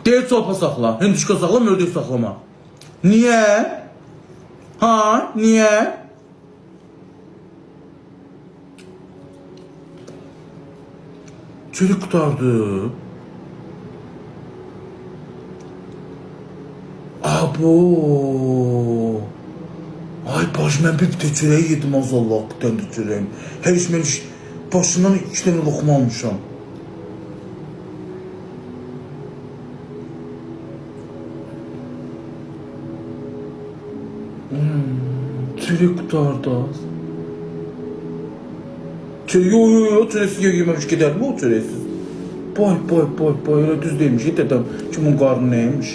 Deyil çolpa saxla, hündüşka saxla, mördük saxlama. Niye? Ha, niye? Çörük qutardı. Abo. Ay baş, mən bir çörək yedim az Allah, bir tane çörəyim. Hər iş mən başından 2 tane loxma almışam. Çörək qutardı az. Yo, çörəksiz yeməmiş gedərmi o çörəksiz? Bay, öyle düz deyilmiş. Dedəm, kimin qarnı neymiş?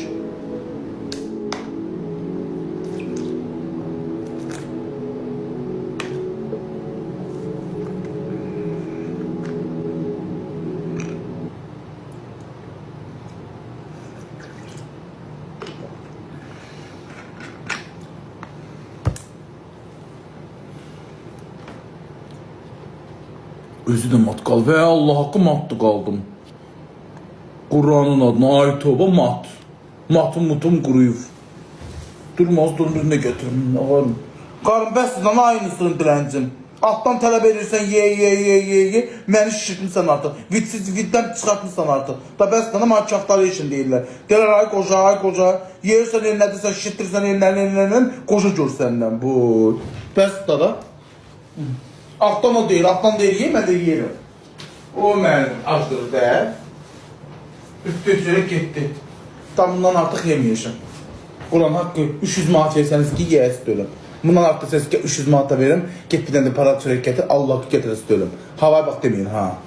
Özü də mat qal və Allah haqqı matdı qaldım. Quranın adına ay tövbə mat. Matım mutum quruyub. Durmaz ne götürüm. Qarın bəsdən aynısını diləncim. Altdan tələb edirsən ye. Məni şişirtmişsən artıq. Viddən çıxartmışsan artıq. Da bəsdən ama kaftarı için deyirlər. Deyirlər ay qoca. Yersən elinədirsən, şişirtirsən elinlərini. Qoca gör səndən bu. Bəsdə da. Alttan o değil, alttan değil yiyeyim, ben de yerim. O mənim acdır da. Üstü gitti. Tam bundan artıq yeməyəcəm. Quran haqqı 300 manat versəniz ki, yiyəsiz dölüm. Bundan artıq siz ki 300 manata verim, get bir dənə de para çörək getir, Allah getirəsiz dölüm. Havaya bax demeyin ha.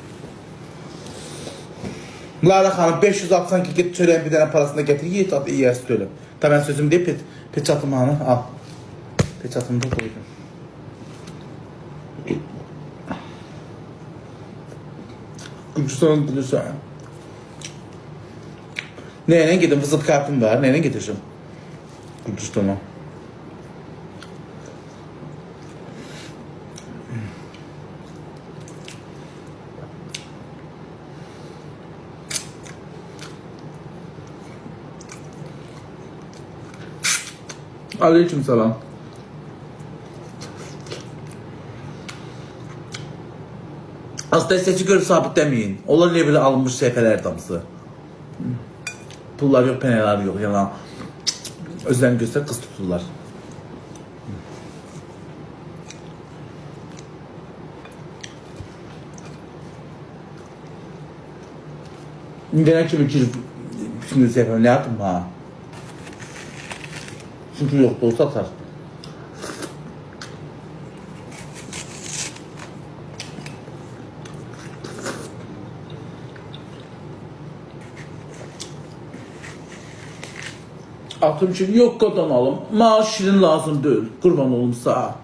Lara xanım 560 ki get çörəyin bir dənə parasını getir, yiyəsiz dölüm. Da mən sözüm deyib, peçatımı hanı al. Peçatımı da koydum. Gürcistan'ın bilirsən. Neyle gidin? Vızıt kartım var. Neyle getireceğim? Gürcistan'a. Aleyküm selam. Aslında sesi görüp sabitlemeyin. Onlar ne bile alınmış sehfeler damısı. Pullar yok, peneler yok. Yalan. Özlerini göster, kız tuturlar. Ne kimi girip şimdi sehfeler ne yaptım ha? Çünkü yok da olsa atar. Atım için yok kadın alım. Maaş şirin lazım değil. Kurban olum sağ.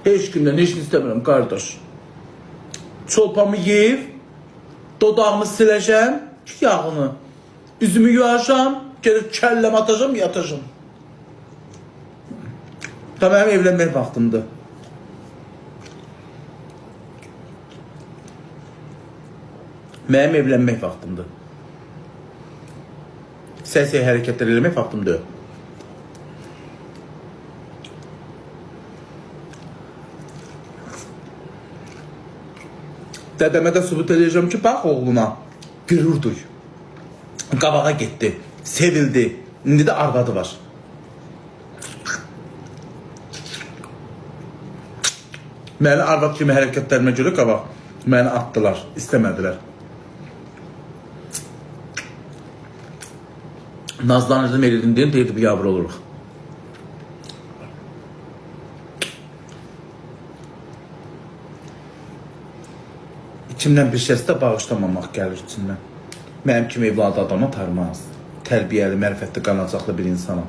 Hiç kimden hiç istemiyorum kardeş. Çolpamı yiyip, dodağımı sileceğim, yağını, üzümü yuacağım, gelip kellem atacağım, yatacağım. Tamam, evlenmek vaktimdi. Mənim evlənmək vaxtımdır. Səs-səy hərəkətlər eləmək vaxtımdır. Dədəmə də sübut edəcəm ki, bax oğluna qürurdur. Qabağa getdi, sevildi. İndi də arvadı var. Məni arvad kimi hərəkətlərimə görə qabaq məni atdılar, istəmədilər. Nazlanırdım, eridim deyim, deyirdi bir yavru oluruq. İçimdən bir şəs də bağışlamamaq gəlir içindən. Mənim kimi evladı adama tarmaz. Tərbiyəli, mərifətli, qanacaqlı bir insana.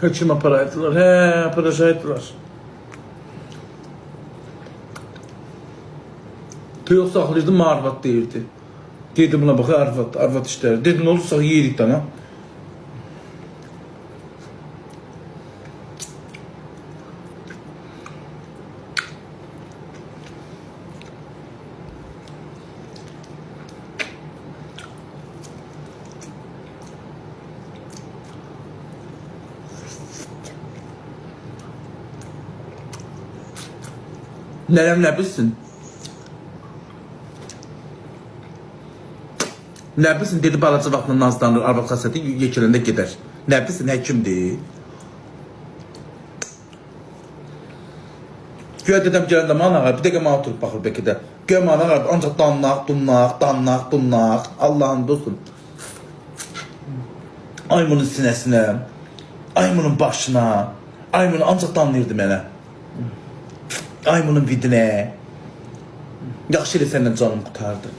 Həkimə aparaydılar, aparacaydılar. Piyok saxlayırdı, marvat deyirdi. Dedim buna bakı arvad işler. Dedim ne olursa yedik dana. Nərəm nə bilsin? Nə bilsin, dedi balaca vaxtında nazlanır, arvad xəsəti yekələndə gedər. Nə bilsin, həkimdir. Göyə dedəm gələndə manağa, bir dəqiqə mənə oturub baxır bəlkə də. Göyə manağa, ancaq danlaq, dunnaq. Allah'ın dostum. Aymunun sinəsinə, aymunun başına, aymunu ancaq danlayırdı mənə. Aymunun vidinə. Yaxşı elə səndən canım qutardı.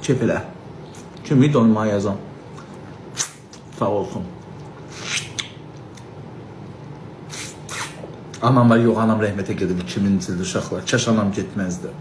Keyf elə. Kimiydi onu mənə yazan? Sağ olsun. Anam var, yox, anam rəhmətə gedib 2000-ci ildə uşaqlar. Kaş anam getməzdi.